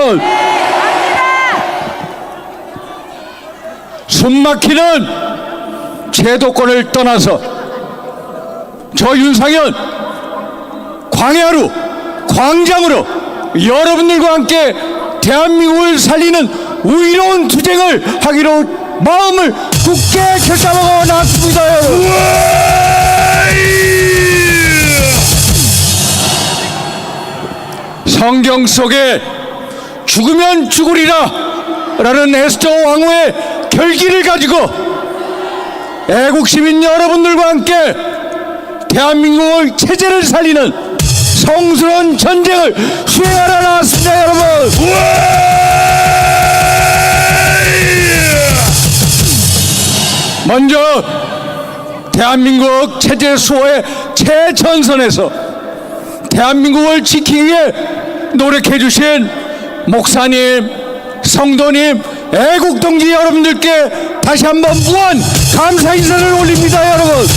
여러분? 숨막히는 제도권을 떠나서 저 윤상현 광야로 광장으로 여러분들과 함께 대한민국을 살리는 의로운 투쟁을 하기로 마음을 굳게 결심하고 나왔습니다. 여러분. 성경 속에 죽으면 죽으리라 라는 에스더 왕후의 결기를 가지고 애국 시민 여러분들과 함께 대한민국의 체제를 살리는 성스러운 전쟁을 수행하러 나왔습니다. 여러분. 먼저 대한민국 체제 수호의 최전선에서 대한민국을 지키기 위해 노력해 주신 목사님, 성도님, 애국동지 여러분들께 다시 한번 무한 감사 인사를 올립니다. 여러분.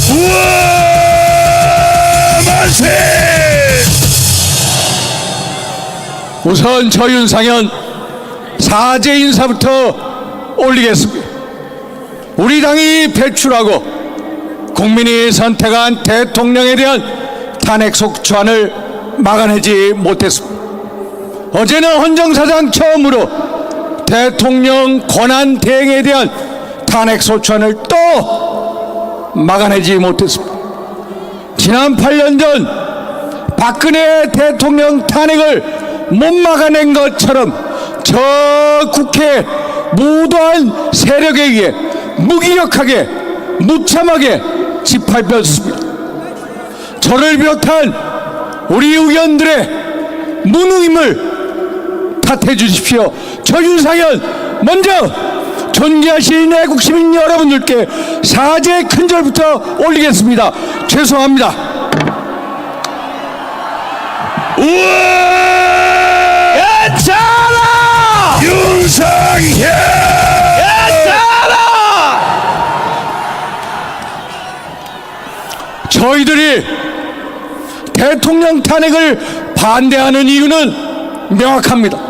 만세! 우선 저 윤상현 사죄 인사부터 올리겠습니다. 우리 당이 배출하고 국민이 선택한 대통령에 대한 탄핵 속초안을 막아내지 못했습니다. 어제는 헌정사상 처음으로 대통령 권한 대행에 대한 탄핵 소추안을 또 막아내지 못했습니다. 지난 8년 전 박근혜 대통령 탄핵을 못 막아낸 것처럼 저 국회 무도한 세력에 의해 무기력하게 무참하게 짓밟혔습니다. 저를 비롯한 우리 의원들의 무능임을 탓해 주십시오. 저 윤상현 먼저 존귀하신 애국시민 여러분들께 사죄의 큰절부터 올리겠습니다. 죄송합니다. 괜찮아! 윤상현! 괜찮아! 저희들이 대통령 탄핵을 반대하는 이유는 명확합니다.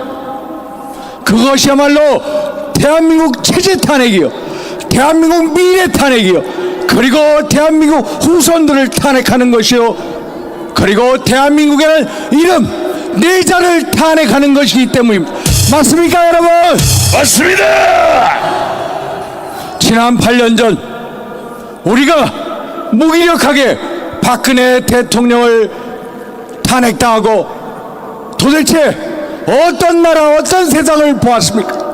그것이야말로 대한민국 체제 탄핵이요, 대한민국 미래 탄핵이요, 그리고 대한민국 후손들을 탄핵하는 것이요, 그리고 대한민국에는 이름 내자를 탄핵하는 것이기 때문입니다. 맞습니까, 여러분? 맞습니다! 지난 8년 전 우리가 무기력하게 박근혜 대통령을 탄핵당하고 도대체 어떤 나라, 어떤 세상을 보았습니까?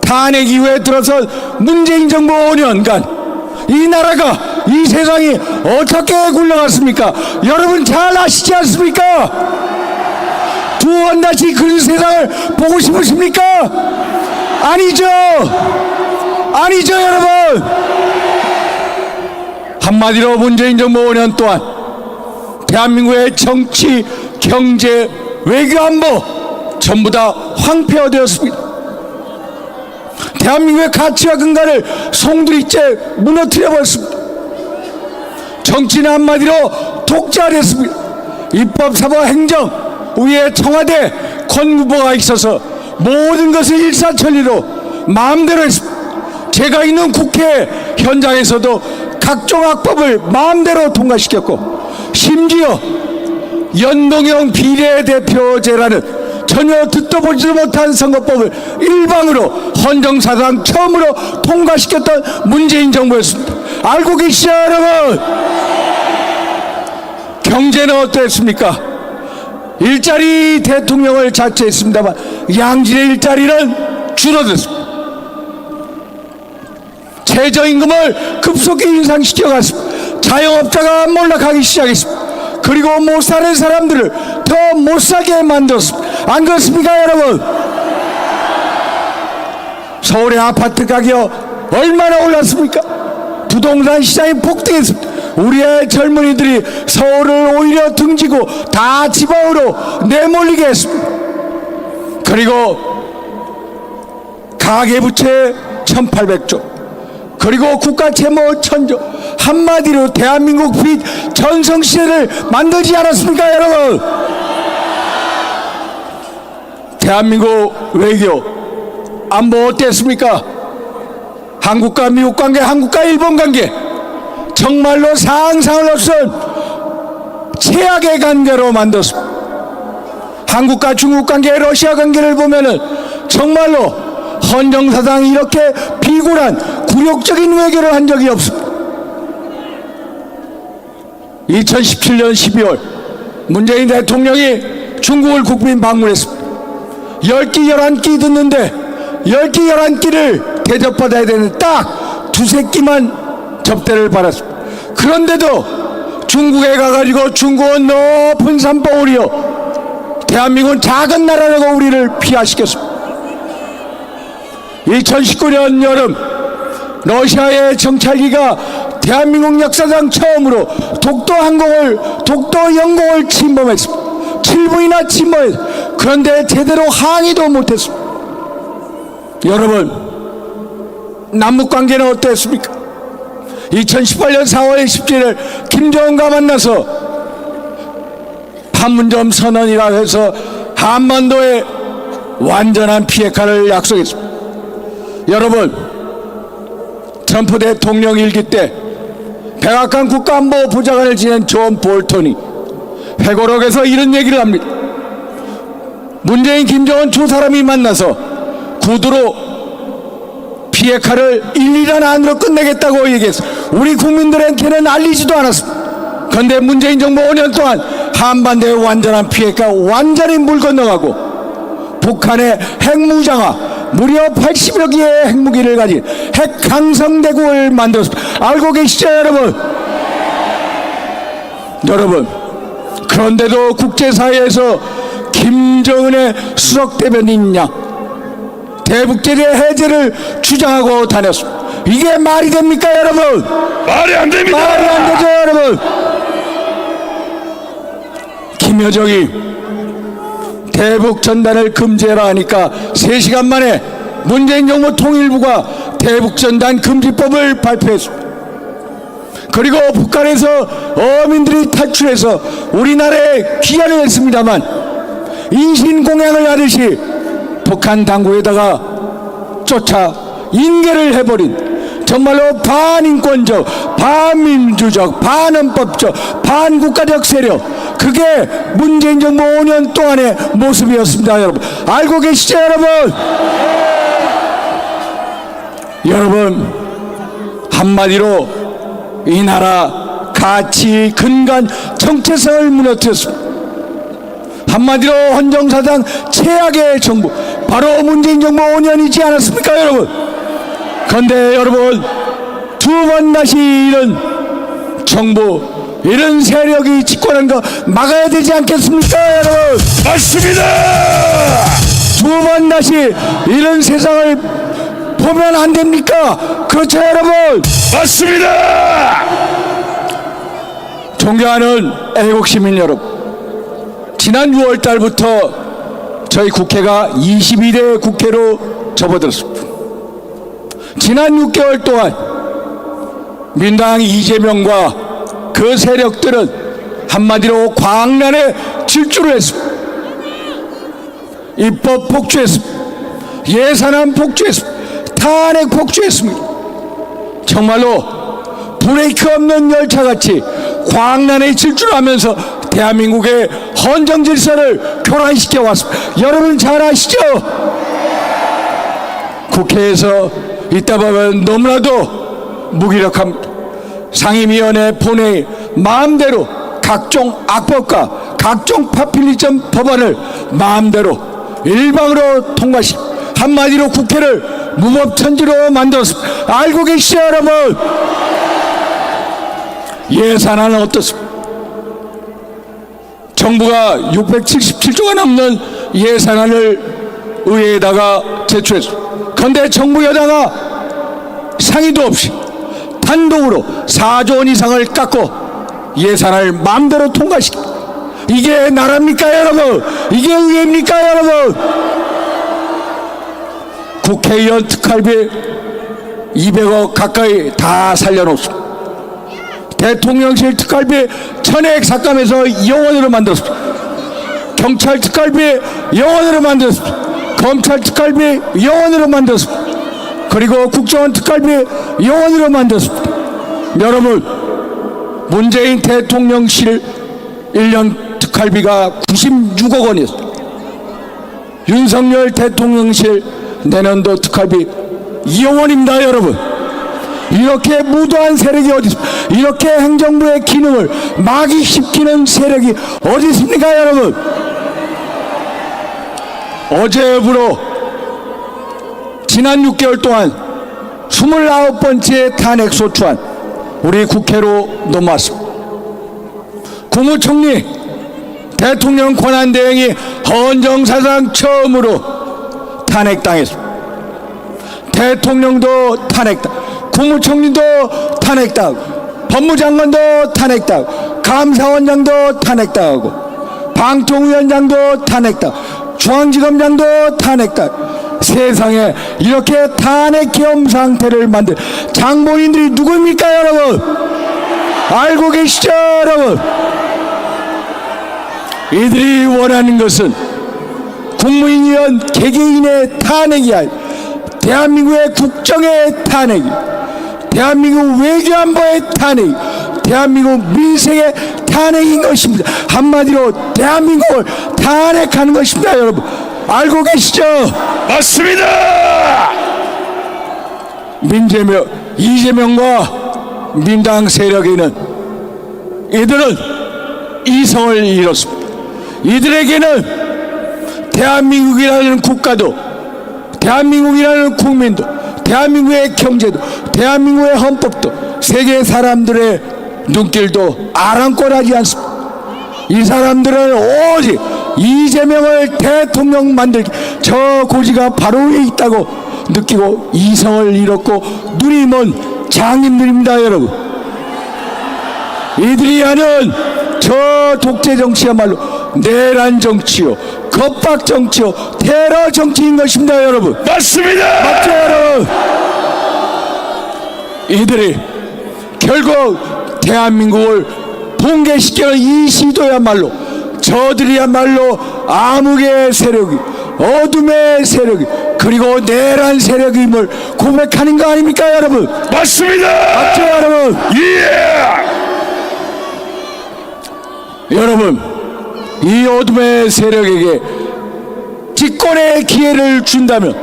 탄핵 이후에 들어서 문재인 정부 5년간 이 나라가, 이 세상이 어떻게 굴러갔습니까? 여러분 잘 아시지 않습니까? 두 번 다시 그런 세상을 보고 싶으십니까? 아니죠. 아니죠, 여러분. 한마디로 문재인 정부 5년 동안 대한민국의 정치, 경제, 외교, 안보 전부 다 황폐화되었습니다. 대한민국의 가치와 근간을 송두리째 무너뜨려버렸습니다. 정치는 한마디로 독재화됐습니다. 입법, 사법, 행정 위에 청와대, 권구보가 있어서 모든 것을 일사천리로 마음대로 했습니다. 제가 있는 국회 현장에서도 각종 악법을 마음대로 통과시켰고, 심지어 연동형 비례대표제라는 전혀 듣도 보지도 못한 선거법을 일방으로 헌정사상 처음으로 통과시켰던 문재인 정부였습니다. 알고 계시죠, 여러분? 경제는 어땠습니까? 일자리 대통령을 자처했습니다만 양질의 일자리는 줄어들었습니다. 최저임금을 급속히 인상시켜갔습니다. 자영업자가 몰락하기 시작했습니다. 그리고 못 사는 사람들을 더 못 사게 만들었습니다. 안 그렇습니까, 여러분? 서울의 아파트 가격 얼마나 올랐습니까? 부동산 시장이 폭등했습니다. 우리의 젊은이들이 서울을 오히려 등지고 다 지방으로 내몰리게 했습니다. 그리고 가계부채 1800조, 그리고 국가채무 1000조, 한마디로 대한민국 빚 전성시대를 만들지 않았습니까, 여러분? 대한민국 외교 안보 어땠습니까? 한국과 미국 관계, 한국과 일본 관계, 정말로 상상을 넘선 최악의 관계로 만들었습니다. 한국과 중국 관계, 러시아 관계를 보면은 정말로 헌정사상이 이렇게 비굴한 굴욕적인 외교를 한 적이 없습니다. 2017년 12월 문재인 대통령이 중국을 국빈 방문했습니다. 10끼 11끼 듣는데 10끼 11끼를 대접받아야 되는 딱 두세 끼만 접대를 받았습니다. 그런데도 중국에 가가지고 중국은 높은 산봉우리요, 대한민국은 작은 나라라고 우리를 피하시켰습니다. 2019년 여름 러시아의 정찰기가 대한민국 역사상 처음으로 독도 영공을 침범했습니다. 7분이나 침범했습니다. 그런데 제대로 항의도 못했습니다. 여러분, 남북관계는 어땠습니까? 2018년 4월 17일 김정은과 만나서 판문점 선언이라 해서 한반도에 완전한 비핵화를 약속했습니다. 여러분, 트럼프 대통령 일기 때 백악관 국가안보 보좌관을 지낸 존 볼턴이 회고록에서 이런 얘기를 합니다. 문재인, 김정은 두 사람이 만나서 구두로 비핵화를 1~2년 안으로 끝내겠다고 얘기했어. 우리 국민들한테는 알리지도 않았습니다. 그런데 문재인 정부 5년 동안 한반도의 완전한 비핵화 완전히 물 건너가고 북한의 핵무장화, 무려 80여 개의 핵무기를 가진 핵강성대국을 만들었습니다. 알고 계시죠, 여러분? 여러분, 그런데도 국제사회에서 김정은의 수석 대변인이냐 대북제재 해제를 주장하고 다녔습니다. 이게 말이 됩니까, 여러분? 말이 안 됩니다. 말이 안 되죠, 여러분? 김여정이 대북 전단을 금지해라 하니까 3시간 만에 문재인 정부 통일부가 대북 전단 금지법을 발표했습니다. 그리고 북한에서 어민들이 탈출해서 우리나라에 귀환을 했습니다만 인신공양을 하듯이 북한 당국에다가 쫓아 인계를 해버린 정말로 반인권적, 반민주적, 반헌법적, 반국가적 세력, 그게 문재인 정부 5년 동안의 모습이었습니다. 여러분, 알고 계시죠, 여러분? 여러분, 한마디로 이 나라 가치, 근간, 정체성을 무너뜨렸습니다. 한마디로 헌정사상 최악의 정부, 바로 문재인 정부 5년이지 않았습니까, 여러분? 그런데 여러분, 두 번 다시 이런 정부, 이런 세력이 집권한 거 막아야 되지 않겠습니까, 여러분? 맞습니다. 두 번 다시 이런 세상을 보면 안 됩니까? 그렇죠, 여러분? 맞습니다. 존경하는 애국시민 여러분, 지난 6월 달부터 저희 국회가 22대 국회로 접어들었습니다. 지난 6개월 동안 민당 이재명과 그 세력들은 한마디로 광란에 질주를 했습니다. 입법 폭주했습니다. 예산안 폭주했습니다. 탄핵 폭주했습니다. 정말로 브레이크 없는 열차같이 광란에 질주를 하면서 대한민국의 헌정 질서를 교란시켜 왔습니다. 여러분 잘 아시죠? 국회에서 있다 보면 너무나도 무기력합니다. 상임위원회 본회의 마음대로 각종 악법과 각종 파퓰리즘 법안을 마음대로 일방으로 통과시키고 한마디로 국회를 무법천지로 만들었습니다. 알고 계시죠, 여러분? 예산안은 어떻습니까? 정부가 677조가 넘는 예산안을 의회에다가 제출했습니다. 그런데 정부 여당이 상의도 없이 단독으로 4조 원 이상을 깎고 예산안을 마음대로 통과시킵니다. 이게 나라입니까, 여러분? 이게 의회입니까, 여러분? 국회의원 특활비 200억 가까이 다 살려놓습니다. 대통령실 특활비 1000억 삭감해서 0원으로 만들었습니다. 경찰 특활비 영원으로 만들었습니다. 검찰 특활비 영원으로 만들었습니다. 그리고 국정원 특활비 영원으로 만들었습니다. 여러분, 문재인 대통령실 1년 특활비가 96억 원이었습니다. 윤석열 대통령실 내년도 특활비 2억 원입니다. 여러분, 이렇게 무도한 세력이 어디 있습니까? 이렇게 행정부의 기능을 마귀시키는 세력이 어디 있습니까? 여러분, 어제부로 지난 6개월 동안 29번째 탄핵소추안 우리 국회로 넘어왔습니다. 국무총리, 대통령 권한대행이 헌정사상 처음으로 탄핵당했습니다. 대통령도 탄핵당, 국무총리도 탄핵당, 법무장관도 탄핵당, 감사원장도 탄핵당하고, 방통위원장도 탄핵당, 중앙지검장도 탄핵당. 세상에 이렇게 탄핵 계엄 상태를 만든 장본인들이 누구입니까? 여러분, 알고 계시죠? 여러분, 이들이 원하는 것은 국무위원 개개인의 탄핵이 아니라 대한민국의 국정의 탄핵이, 대한민국 외교안보의 탄핵이, 대한민국 민생의 탄핵인 것입니다. 한마디로 대한민국을 탄핵하는 것입니다. 여러분, 알고 계시죠? 맞습니다. 이재명과 민당 세력에는 이들은 이성을 잃었습니다. 이들에게는 대한민국이라는 국가도, 대한민국이라는 국민도, 대한민국의 경제도, 대한민국의 헌법도, 세계 사람들의 눈길도 아랑곳하지 않습니다. 이 사람들은 오직 이재명을 대통령 만들기, 저 고지가 바로 위에 있다고 느끼고 이성을 잃었고 눈이 먼 장인들입니다. 여러분, 이들이 하는 저 독재 정치야말로 내란 정치요, 겁박 정치요, 테러 정치인 것입니다. 여러분, 맞습니다. 맞죠? 여러분, 이들이 결국 대한민국을 붕괴시키는 이 시도야말로, 저들이야말로 암흑의 세력이, 어둠의 세력이, 그리고 내란 세력임을 고백하는 거 아닙니까? 여러분, 맞습니다. 맞죠? 여러분, 여러분, 이 어둠의 세력에게 집권의 기회를 준다면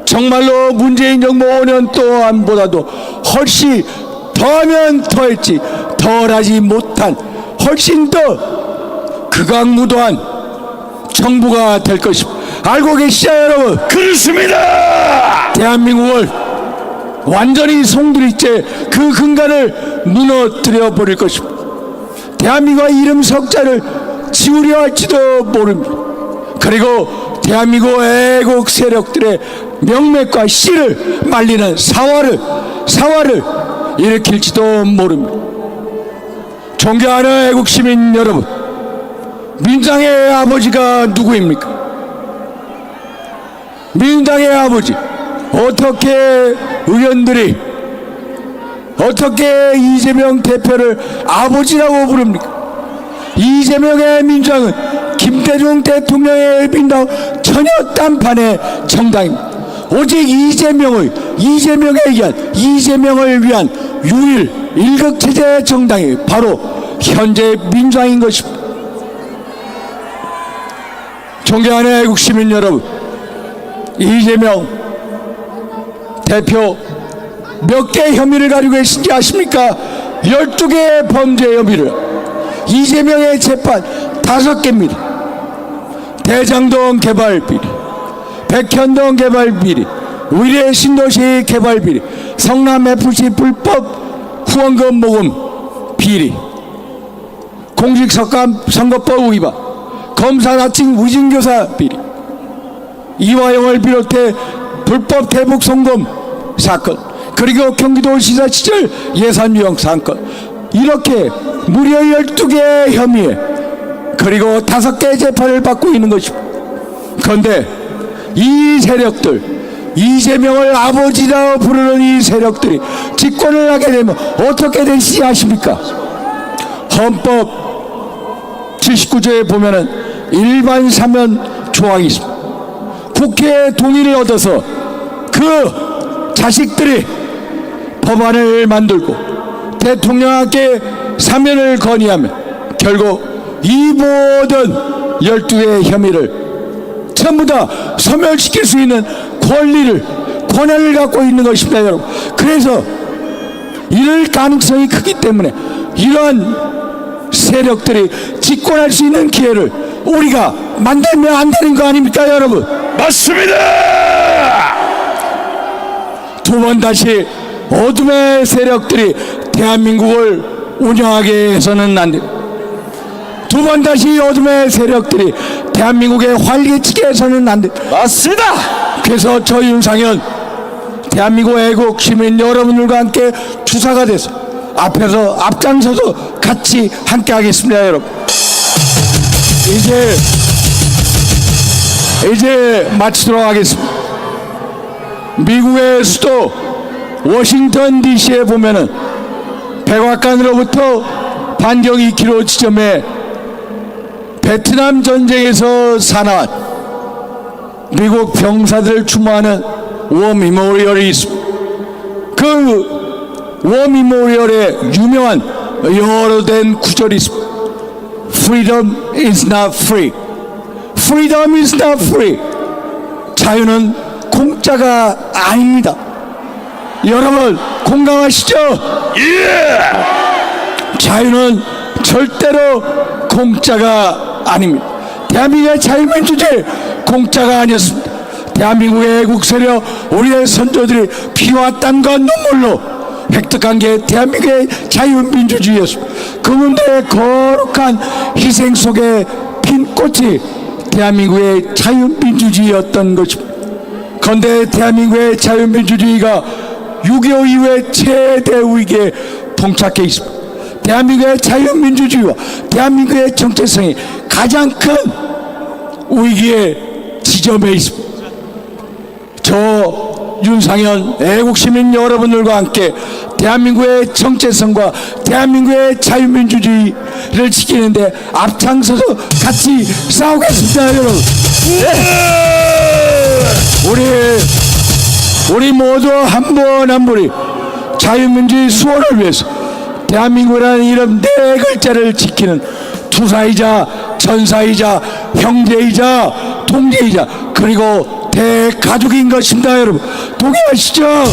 정말로 문재인 정부 5년 동안보다도 훨씬 더하면 더했지 덜하지 못한 훨씬 더 극악무도한 정부가 될 것입니다. 알고 계시죠? 여러분, 그렇습니다. 대한민국을 완전히 송두리째 그 근간을 무너뜨려 버릴 것입니다. 대한민국의 이름 석자를 지우려 할지도 모릅니다. 그리고 대한민국 애국 세력들의 명맥과 씨를 말리는 사활을 일으킬지도 모릅니다. 존경하는 애국 시민 여러분, 민주당의 아버지가 누구입니까? 민주당의 아버지, 어떻게 의원들이 어떻게 이재명 대표를 아버지라고 부릅니까? 이재명의 민주당은 김대중 대통령의 민주당 전혀 딴판의 정당입니다. 오직 이재명을 위한 유일 일극체제 정당이 바로 현재 민주당인 것입니다. 존경하는 애국 시민 여러분, 이재명 대표 몇 개 혐의를 가지고 계신지 아십니까? 12개의 범죄 혐의를. 이재명의 재판 5개입니다. 대장동 개발 비리, 백현동 개발 비리, 의뢰 신도시 개발 비리, 성남 FC 불법 후원금 모금 비리, 공직선거법 위반, 검사 나칭 위증교사 비리, 이화영을 비롯해 불법 대북 송금 사건, 그리고 경기도지사 시절 예산 유용 사건, 이렇게 무려 12개의 혐의에 그리고 5개의 재판을 받고 있는 것입니다. 그런데 이 세력들, 이재명을 아버지라고 부르는 이 세력들이 집권을 하게 되면 어떻게 되시지 아십니까? 헌법 79조에 보면은 일반 사면 조항이 있습니다. 국회의 동의를 얻어서 그 자식들이 법안을 만들고 대통령께 사면을 건의하면 결국 이 모든 12개의 혐의를 전부 다 소멸시킬 수 있는 권한을 갖고 있는 것입니다, 여러분. 그래서 이럴 가능성이 크기 때문에 이러한 세력들이 집권할 수 있는 기회를 우리가 만들면 안 되는 거 아닙니까, 여러분? 맞습니다. 두 번 다시 어둠의 세력들이 대한민국을 운영하게 해서는 안 됩니다. 두 번 다시 어둠의 세력들이 대한민국에 활개치게 해서는 안 됩니다. 맞습니다. 그래서 저 윤상현 대한민국 애국 시민 여러분들과 함께 주사가 돼서 앞장서서 같이 함께 하겠습니다, 여러분. 이제 마치도록 하겠습니다. 미국의 수도 워싱턴 DC에 보면은 백악관으로부터 반경 2km 지점에 베트남 전쟁에서 사나운 미국 병사들을 추모하는 워 미모리얼이 있습니다. 그 워 미모리얼에 유명한 영어로 된 구절이 있습니다. Freedom is not free. Freedom is not free. 자유는 공짜가 아닙니다. 여러분 공감하시죠? 예. 자유는 절대로 공짜가 아닙니다. 대한민국의 자유민주주의 공짜가 아니었습니다. 대한민국의 애국 세력 우리의 선조들이 피와 땀과 눈물로 획득한 게 대한민국의 자유민주주의였습니다. 그분들의 거룩한 희생 속에 핀 꽃이 대한민국의 자유민주주의였던 것입니다. 그런데 대한민국의 자유민주주의가 6.25 이후에 최대 위기에 봉착해 있습니다. 대한민국의 자유민주주의와 대한민국의 정체성이 가장 큰 위기의 지점에 있습니다. 저 윤상현 애국시민 여러분들과 함께 대한민국의 정체성과 대한민국의 자유민주주의를 지키는데 앞장서서 같이 싸우겠습니다, 여러분. 우리 모두 한 분 한 분이 자유민주주의 수호를 위해서 대한민국이라는 이름 4글자를 지키는 투사이자 전사이자 형제이자 동지이자 그리고 대가족인 것입니다, 여러분. 동의하시죠?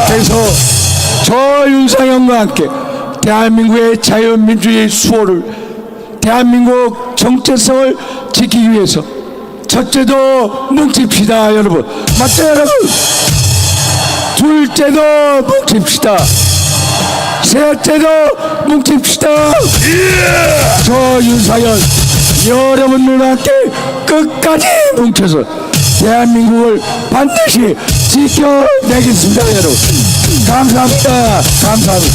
그래서 저 윤상현과 함께 대한민국의 자유민주주의 수호를 대한민국 정체성을 지키기 위해서 첫째도 뭉칩시다, 여러분. 맞죠, 여러분? 둘째도 뭉칩시다. 셋째도 뭉칩시다. 저 윤상현 여러분들과 함께 끝까지 뭉쳐서 대한민국을 반드시 지켜내겠습니다, 여러분. 감사합니다. 감사합니다.